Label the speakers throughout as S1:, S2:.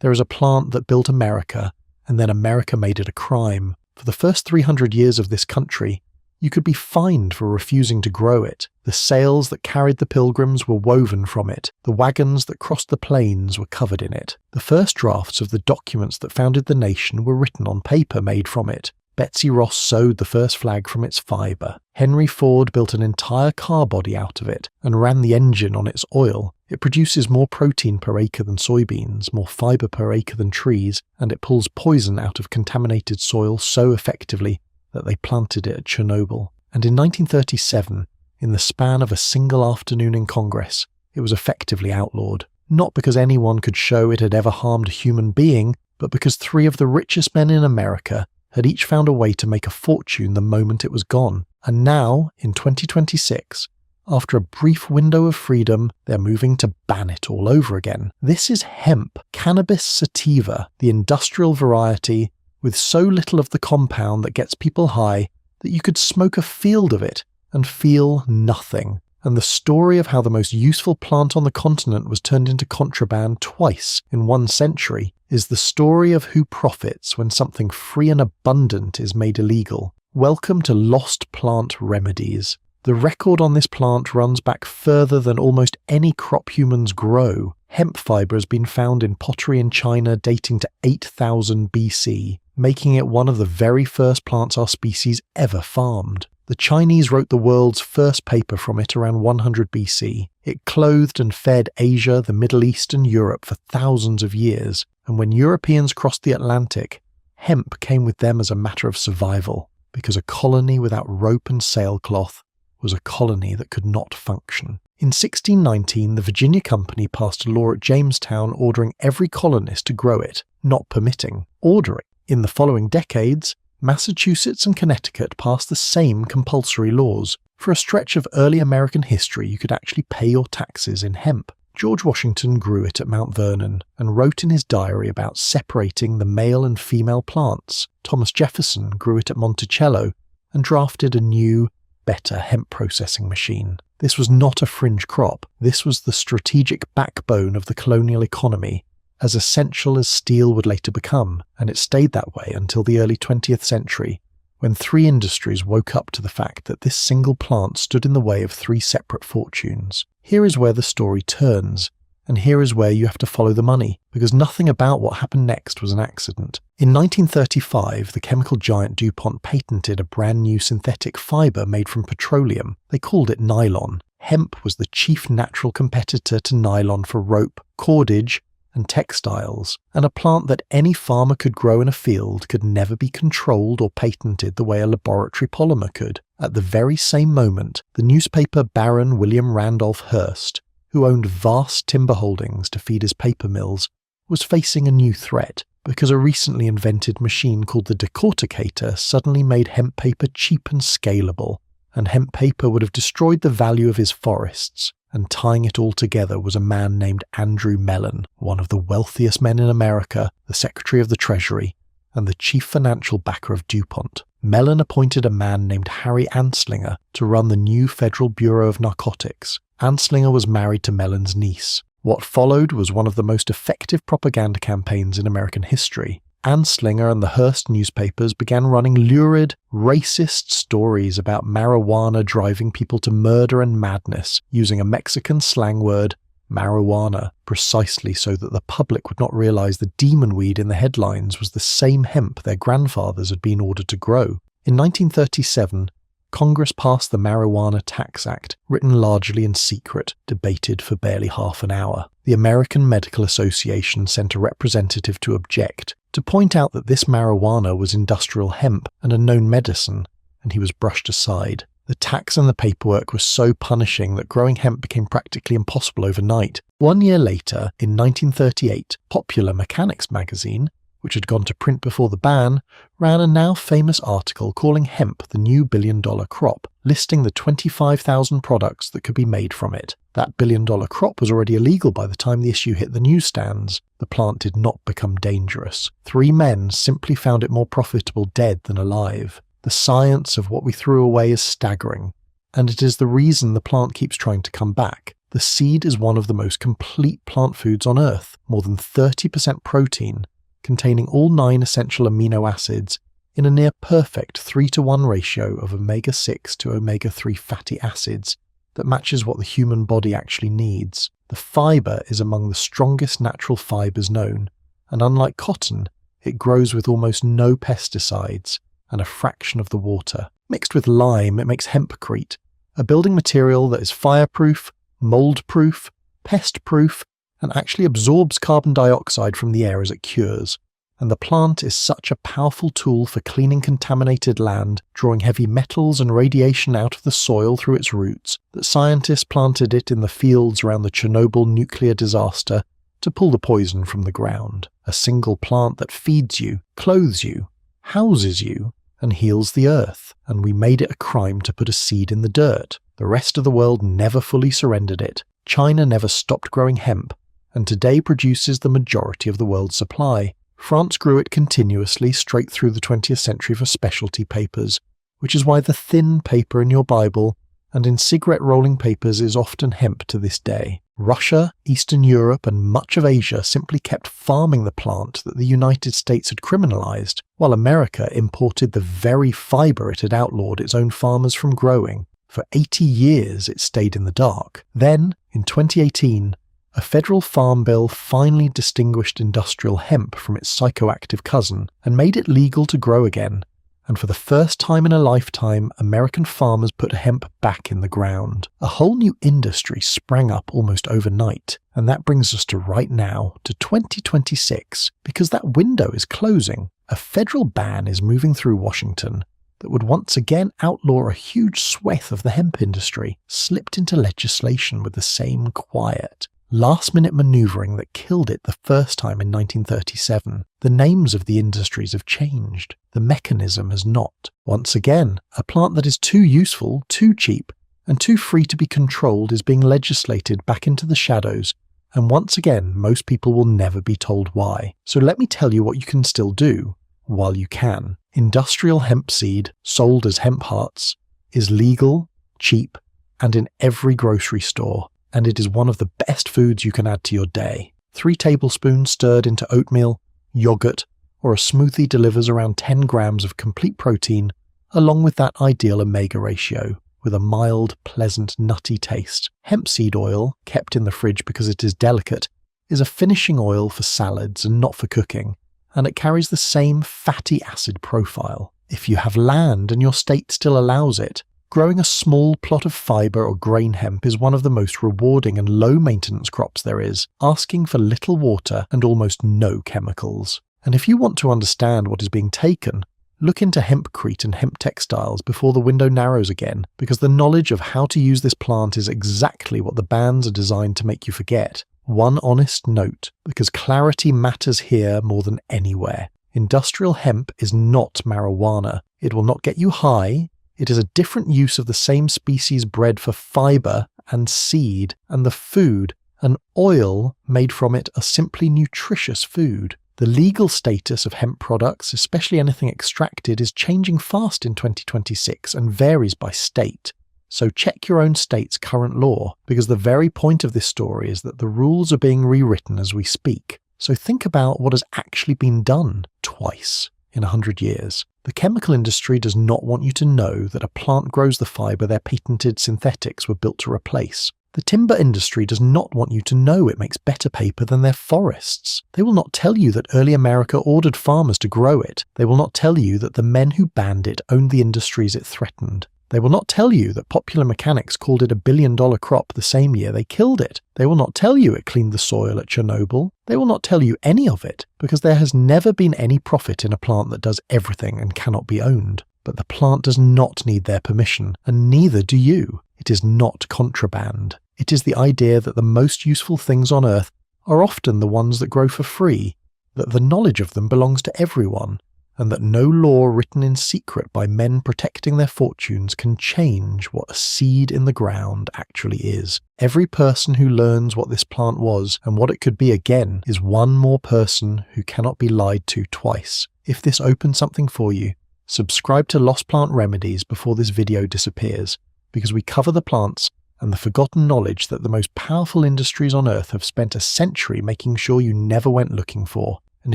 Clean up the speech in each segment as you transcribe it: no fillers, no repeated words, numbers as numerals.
S1: There is a plant that built America, and then America made it a crime. For the first 300 years of this country, you could be fined for refusing to grow it. The sails that carried the Pilgrims were woven from it. The wagons that crossed the plains were covered in it. The first drafts of the documents that founded the nation were written on paper made from it. Betsy Ross sewed the first flag from its fibre. Henry Ford built an entire car body out of it and ran the engine on its oil. It produces more protein per acre than soybeans, more fibre per acre than trees, and it pulls poison out of contaminated soil so effectively that they planted it at Chernobyl. And in 1937, in the span of a single afternoon in Congress, it was effectively outlawed. Not because anyone could show it had ever harmed a human being, but because 3 of the richest men in America had each found a way to make a fortune the moment it was gone. And now, in 2026, after a brief window of freedom, they're moving to ban it all over again. This is hemp, cannabis sativa, the industrial variety, with so little of the compound that gets people high that you could smoke a field of it and feel nothing. And the story of how the most useful plant on the continent was turned into contraband twice in 1 century is the story of who profits when something free and abundant is made illegal. Welcome to Lost Plant Remedies. The record on this plant runs back further than almost any crop humans grow. Hemp fibre has been found in pottery in China dating to 8000 BC, making it one of the very first plants our species ever farmed. The Chinese wrote the world's first paper from it around 100 BC. It clothed and fed Asia, the Middle East and Europe for thousands of years, and when Europeans crossed the Atlantic, hemp came with them as a matter of survival, because a colony without rope and sailcloth was a colony that could not function. In 1619, the Virginia Company passed a law at Jamestown ordering every colonist to grow it, not permitting, ordering. In the following decades, Massachusetts and Connecticut passed the same compulsory laws. For a stretch of early American history, you could actually pay your taxes in hemp. George Washington grew it at Mount Vernon and wrote in his diary about separating the male and female plants. Thomas Jefferson grew it at Monticello and drafted a new, better hemp processing machine. This was not a fringe crop. This was the strategic backbone of the colonial economy, as essential as steel would later become, and it stayed that way until the early 20th century, when 3 industries woke up to the fact that this single plant stood in the way of 3 separate fortunes. Here is where the story turns, and here is where you have to follow the money, because nothing about what happened next was an accident. In 1935, the chemical giant DuPont patented a brand new synthetic fibre made from petroleum. They called it nylon. Hemp was the chief natural competitor to nylon for rope, cordage, and textiles, and a plant that any farmer could grow in a field could never be controlled or patented the way a laboratory polymer could. At the very same moment, the newspaper Baron William Randolph Hearst, who owned vast timber holdings to feed his paper mills, was facing a new threat, because a recently invented machine called the decorticator suddenly made hemp paper cheap and scalable, and hemp paper would have destroyed the value of his forests. And tying it all together was a man named Andrew Mellon, one of the wealthiest men in America, the Secretary of the Treasury, and the chief financial backer of DuPont. Mellon appointed a man named Harry Anslinger to run the new Federal Bureau of Narcotics. Anslinger was married to Mellon's niece. What followed was one of the most effective propaganda campaigns in American history. Anslinger and the Hearst newspapers began running lurid, racist stories about marijuana driving people to murder and madness, using a Mexican slang word, marijuana, precisely so that the public would not realize the demon weed in the headlines was the same hemp their grandfathers had been ordered to grow. In 1937, Congress passed the Marijuana Tax Act, written largely in secret, debated for barely half an hour. The American Medical Association sent a representative to object, to point out that this marijuana was industrial hemp and a known medicine, and he was brushed aside. The tax and the paperwork were so punishing that growing hemp became practically impossible overnight. 1 year later, in 1938, Popular Mechanics magazine, which had gone to print before the ban, ran a now famous article calling hemp the new billion-dollar crop, listing the 25,000 products that could be made from it. That billion-dollar crop was already illegal by the time the issue hit the newsstands. The plant did not become dangerous. 3 men simply found it more profitable dead than alive. The science of what we threw away is staggering, and it is the reason the plant keeps trying to come back. The seed is one of the most complete plant foods on Earth, more than 30% protein, containing all 9 essential amino acids in a near-perfect 3-to-1 ratio of omega-6 to omega-3 fatty acids that matches what the human body actually needs. The fiber is among the strongest natural fibers known, and unlike cotton, it grows with almost no pesticides and a fraction of the water. Mixed with lime, it makes hempcrete, a building material that is fireproof, mold-proof, pest-proof, and actually absorbs carbon dioxide from the air as it cures. And the plant is such a powerful tool for cleaning contaminated land, drawing heavy metals and radiation out of the soil through its roots, that scientists planted it in the fields around the Chernobyl nuclear disaster to pull the poison from the ground. A single plant that feeds you, clothes you, houses you, and heals the earth. And we made it a crime to put a seed in the dirt. The rest of the world never fully surrendered it. China never stopped growing hemp, and today produces the majority of the world's supply. France grew it continuously straight through the 20th century for specialty papers, which is why the thin paper in your Bible and in cigarette rolling papers is often hemp to this day. Russia, Eastern Europe, and much of Asia simply kept farming the plant that the United States had criminalized, while America imported the very fiber it had outlawed its own farmers from growing. For 80 years it stayed in the dark. Then, in 2018, a federal farm bill finally distinguished industrial hemp from its psychoactive cousin and made it legal to grow again. And for the first time in a lifetime, American farmers put hemp back in the ground. A whole new industry sprang up almost overnight, and that brings us to right now, to 2026, because that window is closing. A federal ban is moving through Washington that would once again outlaw a huge swathe of the hemp industry, slipped into legislation with the same quiet, last-minute maneuvering that killed it the first time in 1937. The names of the industries have changed. The mechanism has not. Once again, a plant that is too useful, too cheap, and too free to be controlled is being legislated back into the shadows, and once again, most people will never be told why. So let me tell you what you can still do, while you can. Industrial hemp seed, sold as hemp hearts, is legal, cheap, and in every grocery store, and it is one of the best foods you can add to your day. 3 tablespoons stirred into oatmeal, yogurt, or a smoothie delivers around 10 grams of complete protein, along with that ideal omega ratio, with a mild, pleasant, nutty taste. Hemp seed oil, kept in the fridge because it is delicate, is a finishing oil for salads and not for cooking, and it carries the same fatty acid profile. If you have land and your state still allows it, growing a small plot of fiber or grain hemp is one of the most rewarding and low-maintenance crops there is, asking for little water and almost no chemicals. And if you want to understand what is being taken, look into hempcrete and hemp textiles before the window narrows again, because the knowledge of how to use this plant is exactly what the bans are designed to make you forget. One honest note, because clarity matters here more than anywhere. Industrial hemp is not marijuana. It will not get you high. It is a different use of the same species bred for fiber and seed, and the food and oil made from it are simply nutritious food. The legal status of hemp products, especially anything extracted, is changing fast in 2026 and varies by state. So check your own state's current law, because the very point of this story is that the rules are being rewritten as we speak. So think about what has actually been done twice in 100 years. The chemical industry does not want you to know that a plant grows the fiber their patented synthetics were built to replace. The timber industry does not want you to know it makes better paper than their forests. They will not tell you that early America ordered farmers to grow it. They will not tell you that the men who banned it owned the industries it threatened. They will not tell you that Popular Mechanics called it $1 billion crop the same year they killed it. They will not tell you it cleaned the soil at Chernobyl. They will not tell you any of it, because there has never been any profit in a plant that does everything and cannot be owned. But the plant does not need their permission, and neither do you. It is not contraband. It is the idea that the most useful things on earth are often the ones that grow for free, that the knowledge of them belongs to everyone, and that no law written in secret by men protecting their fortunes can change what a seed in the ground actually is. Every person who learns what this plant was and what it could be again is one more person who cannot be lied to twice. If this opens something for you, subscribe to Lost Plant Remedies before this video disappears, because we cover the plants and the forgotten knowledge that the most powerful industries on Earth have spent a century making sure you never went looking for. And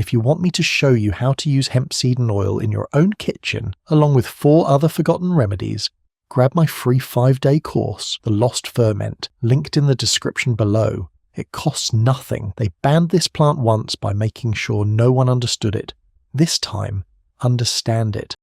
S1: if you want me to show you how to use hemp seed and oil in your own kitchen, along with 4 other forgotten remedies, grab my free 5-day course, The Lost Ferment, linked in the description below. It costs nothing. They banned this plant once by making sure no one understood it. This time, understand it.